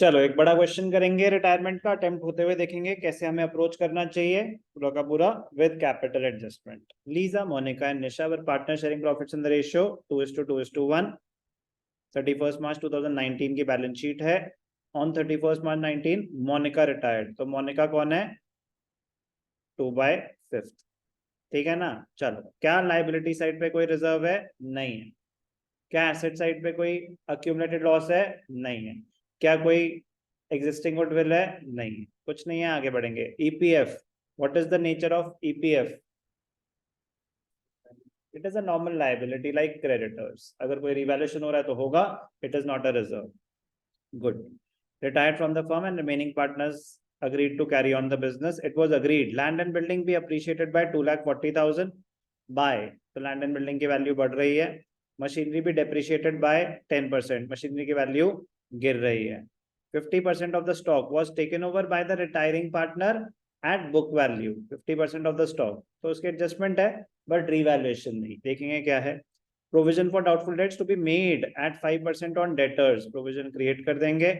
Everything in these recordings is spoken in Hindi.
चलो एक बड़ा क्वेश्चन करेंगे रिटायरमेंट का अटेम्प्ट होते हुए, देखेंगे कैसे हमें अप्रोच करना चाहिए पूरा का पूरा with capital adjustment. Lisa, Monica and Nisha were partner sharing profits in the ratio 2:2:1। 31 March 2019 की बैलेंस शीट है। ऑन 31 मार्च 19 मोनिका रिटायर्ड, तो मोनिका कौन है? 2/5। ठीक है ना। चलो, क्या लाइबिलिटी साइड पे कोई रिजर्व है? नहीं है। क्या एसेट साइड पे कोई अक्यूमुलेटेड लॉस है? नहीं है। क्या कोई एग्जिस्टिंग गुडविल है? नहीं है। कुछ नहीं है, आगे बढ़ेंगे। EPF, what is the nature of EPF? It is a normal liability like creditors. अगर कोई रिवैल्यूएशन हो रहा है तो होगा, it is not a reserve. Good. Retired from the firm and remaining partners agreed to carry on the business. It was agreed land and building be appreciated by 2,40,000 by, तो land and building की वैल्यू बढ़ रही है। मशीनरी भी depreciated by 10%, मशीनरी की वैल्यू गिर रही है। 50% of the stock was taken over by the retiring partner at book value, 50% of the stock, तो उसके एडजस्टमेंट है बट रिवैल्यूएशन नहीं। देखेंगे क्या है। Provision for doubtful debts to be made at 5% on debtors, provision create कर देंगे।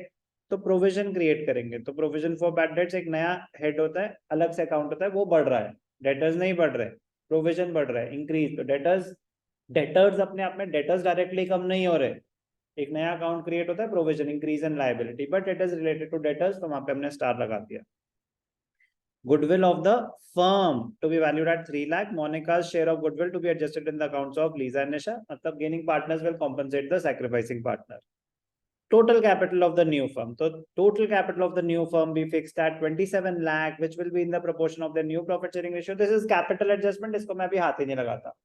तो प्रोविजन क्रिएट करेंगे तो प्रोविजन फॉर बैड डेट्स एक नया हेड होता है, अलग से अकाउंट होता है, वो बढ़ रहा है। डेटर्स नहीं बढ़ रहे, प्रोविजन बढ़ रहा है, इंक्रीज। तो डेटर्स, डेटर्स अपने आप में डेटर्स डायरेक्टली कम नहीं हो रहे। एक नया अकाउंट क्रिएट होता है, provision increase in liability, but it is related to debtors, तो वहां पे हमने स्टार लगा दिया। Goodwill of the firm to be valued at 3 lakh. Monica's share of goodwill to be adjusted in the accounts of Lisa and Nisha. मतलब gaining partners will compensate the sacrificing partner. Total capital of the new firm. So total capital of the new firm be fixed at 27 lakh, which will be in the proportion of the new profit sharing ratio. This is capital adjustment. इसको मैं अभी हाथ ही नहीं लगाता।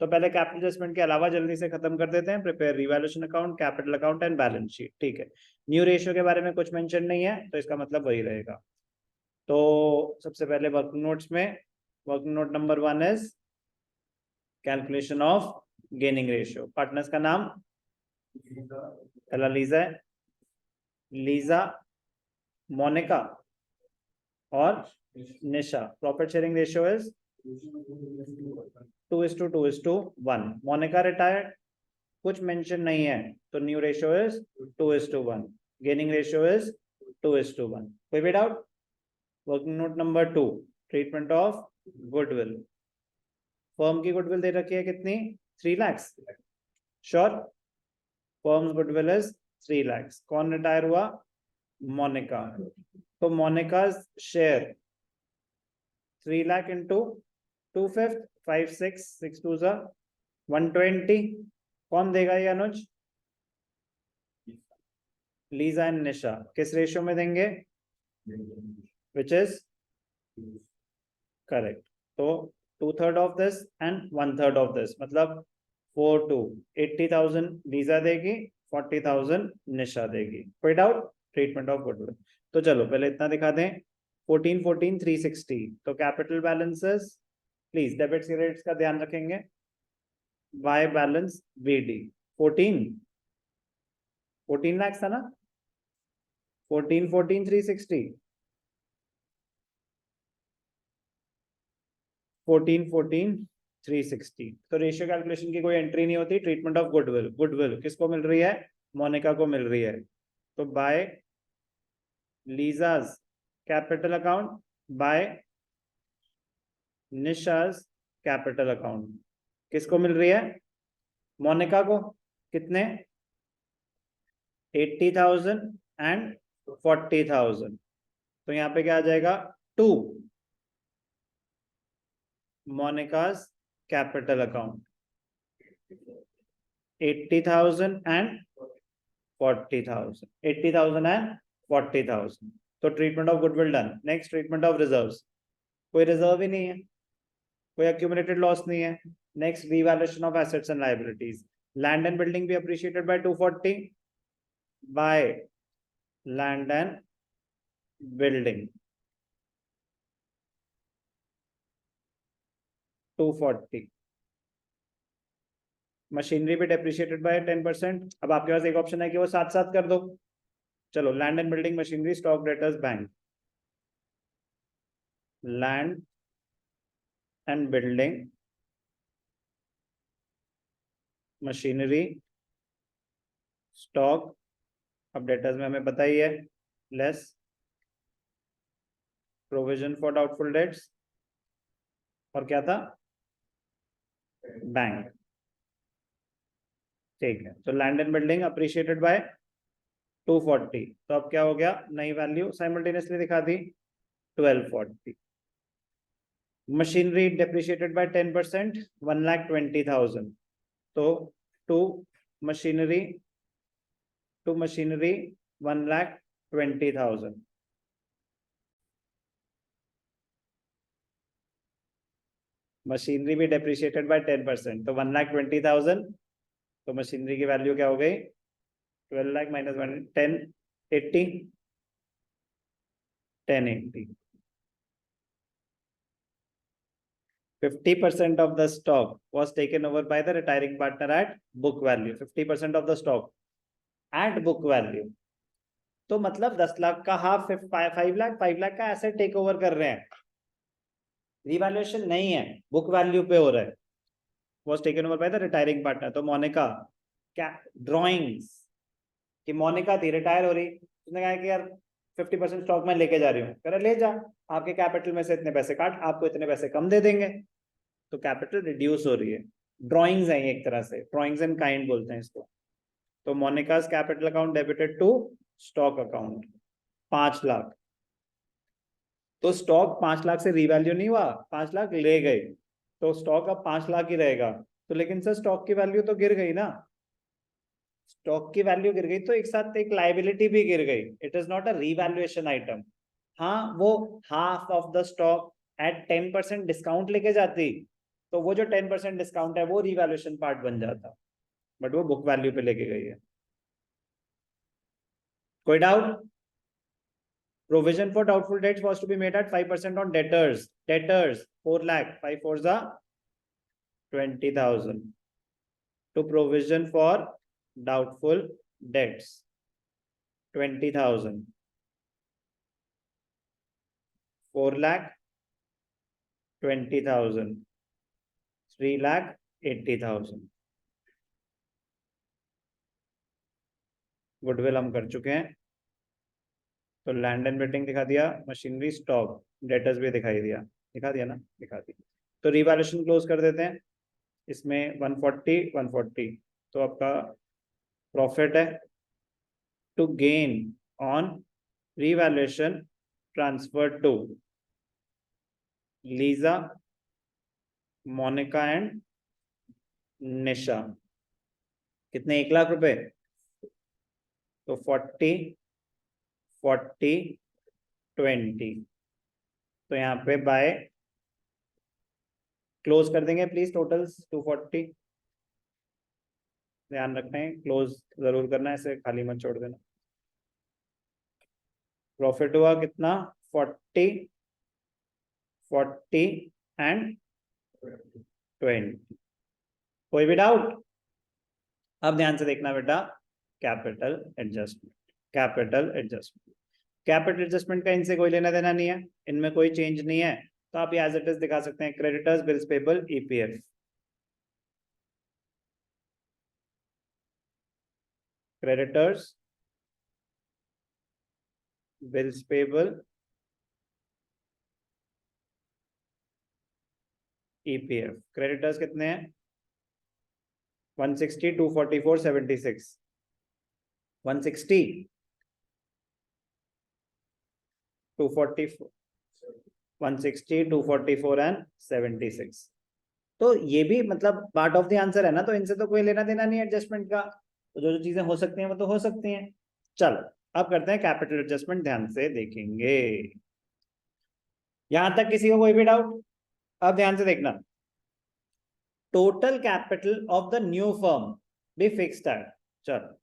तो पहले कैपिटल एडजस्टमेंट के अलावा जल्दी से खत्म कर देते हैं। Prepare revaluation account, capital account and balance sheet. ठीक है। न्यू रेशियो के बारे में कुछ मेंशन नहीं है, तो इसका मतलब वही रहेगा। तो सबसे पहले वर्किंग नोट्स में working note number 1 is calculation of gaining ratio. Partners का नाम पहला लीजा है, लीजा, मोनिका और Nisha. Profit sharing ratio is 2:2:1। Monica retired, कुछ मेंशन नहीं है, तो new ratio is 2:1। Gaining ratio is 2:1। कोई भी doubt? Working note number 2, treatment of goodwill. Firm की गुडविल दे रखी है कितनी? 3 lakhs। Sure? Firm's goodwill is 3 lakhs। कौन रिटायर हुआ? मोनिका। तो मोनिका शेयर 3 lakh इंटू 2/5, 5 6 6 2 120। कौन देगा ये अनुज? लीजा एंड निशा। किस रेशियो में देंगे? Which is correct. तो 2/3 of this and 1/3 of this, मतलब 4/2। 80,000 लीजा देगी, 40,000 निशा देगी। कोई डाउट? Treatment of goodwill. तो चलो पहले इतना दिखा दें। 14 14 360, तो capital balances please debits credits का ध्यान रखेंगे। वाई बैलेंस बीडी 14 लाख था ना। 14 14 360, 14 14 360। तो रेशियो कैलकुलेशन की कोई एंट्री नहीं होती। ट्रीटमेंट ऑफ गुडविल, गुडविल किसको मिल रही है? मोनिका को मिल रही है। तो by Lisa's capital account, by Nisha's capital account. किसको मिल रही है? मोनिका को। कितने? 80,000 एंड 40,000। तो यहाँ पे क्या आ जाएगा? 2 Monica's capital account, 80,000 and 40,000, 80,000 and 40,000। तो treatment of goodwill done. Next treatment of reserves. कोई रिजर्व ही नहीं है, कोई अक्यूमुलेटेड लॉस नहीं है। Next revaluation of assets and liabilities. Land and building भी appreciated by 240 by land and building 240। Machinery भी डेप्रिशिएटेड बाय 10%। अब आपके पास एक ऑप्शन है कि वो साथ साथ कर दो। चलो, land and building, machinery, stock, debtors, bank. Land and building, machinery, stock. अब डेटर्स में हमें पता ही है less provision for doubtful dates, और क्या था, बैंक। ठीक है, तो land and building appreciated by 240, तो अब क्या हो गया, नई वैल्यू साइमल्टेनियसली दिखा दी 1240। मशीनरी डेप्रिशिएटेड बाय 10%, 1,20,000, तो टू मशीनरी 1,20,000। मशीनरी भी डेप्रिशिएटेड बाय 10%, तो 1,20,000, तो मशीनरी की वैल्यू क्या हो गई, 12 lakh minus 1080, 1080। 50% of the stock was taken over by the retiring partner at book value. 50% of the stock at book value. तो मतलब 10 लाख का हाफ 5 लाख का एसेट टेक ओवर कर रहे हैं, रिवैल्यूएशन नहीं है, बुक वैल्यू पे हो रहा है, was taken over by the retiring partner। तो मोनिका क्या ड्रॉइंग्स कि मोनिका थी, रिटायर हो रही, उसने कहा कि यार 50% स्टॉक में लेके जा रही हूँ, कह रहा ले जा, आपके कैपिटल में से इतने पैसे काट, आपको इतने पैसे कम दे देंगे, तो कैपिटल रिड्यूस हो रही है। ड्रॉइंग्स है एक तरह से, ड्रॉइंग्स इन काइंड बोलते हैं इसको। तो Monica's capital account debited to stock account 5 lakh, तो स्टॉक 5 लाख से रिवैल्यू नहीं हुआ, 5 लाख ले गए, तो स्टॉक अब 5 लाख ही रहेगा। तो लेकिन सर स्टॉक की वैल्यू तो गिर गई ना, स्टॉक की वैल्यू गिर गई तो एक साथ एक लाइबिलिटी भी गिर गई, it is not a revaluation item. हाँ, वो half of the stock at 10% discount लेके जाती, तो वो जो 10% डिस्काउंट है वो रिवैल्यूएशन पार्ट बन जाता, बट वो बुक वैल्यू पे लेके गई है। कोई doubt? Provision for doubtful debts was to be made at 5% on debtors. Debtors 4 lakh, 5 fours are 20,000. To provision for doubtful debts 20,000. 4 lakh 20,000. 3 lakh 80,000. Goodwill हम कर चुके हैं, तो लैंड एंड बिल्डिंग दिखा दिया, मशीनरी स्टॉक डेटर्स भी दिखा दिया ना, दिखा दी। तो रिवैल्यूएशन क्लोज कर देते हैं, इसमें 140, तो आपका प्रॉफिट है to gain on revaluation transfer to Lisa, Monica and Nisha. कितने, 1 लाख रुपए, तो 40 20, तो यहाँ पे बाय क्लोज कर देंगे प्लीज, टोटल्स 240, ध्यान रखना है क्लोज जरूर करना है, ऐसे खाली मत छोड़ देना। प्रॉफिट हुआ कितना, 40 एंड 20। कोई भी डाउट? अब ध्यान से देखना बेटा, कैपिटल एडजस्टमेंट, कैपिटल एडजस्टमेंट का इनसे कोई लेना देना नहीं है, इनमें कोई चेंज नहीं है, तो आप एज इट इज दिखा सकते हैं, creditors bills payable EPF. Creditors bills payable EPF. Creditors कितने हैं, 160 244 76, 160 244 160 244 एंड 76। तो ये भी मतलब पार्ट ऑफ द आंसर है ना, तो इनसे तो कोई लेना देना नहीं एडजस्टमेंट का, तो जो जो चीजें हो सकती हैं वो तो हो सकती हैं। चलो अब करते हैं कैपिटल एडजस्टमेंट, ध्यान से देखेंगे। यहां तक किसी को कोई भी डाउट? अब ध्यान से देखना, total capital of the new firm भी फिक्स्ड है। चलो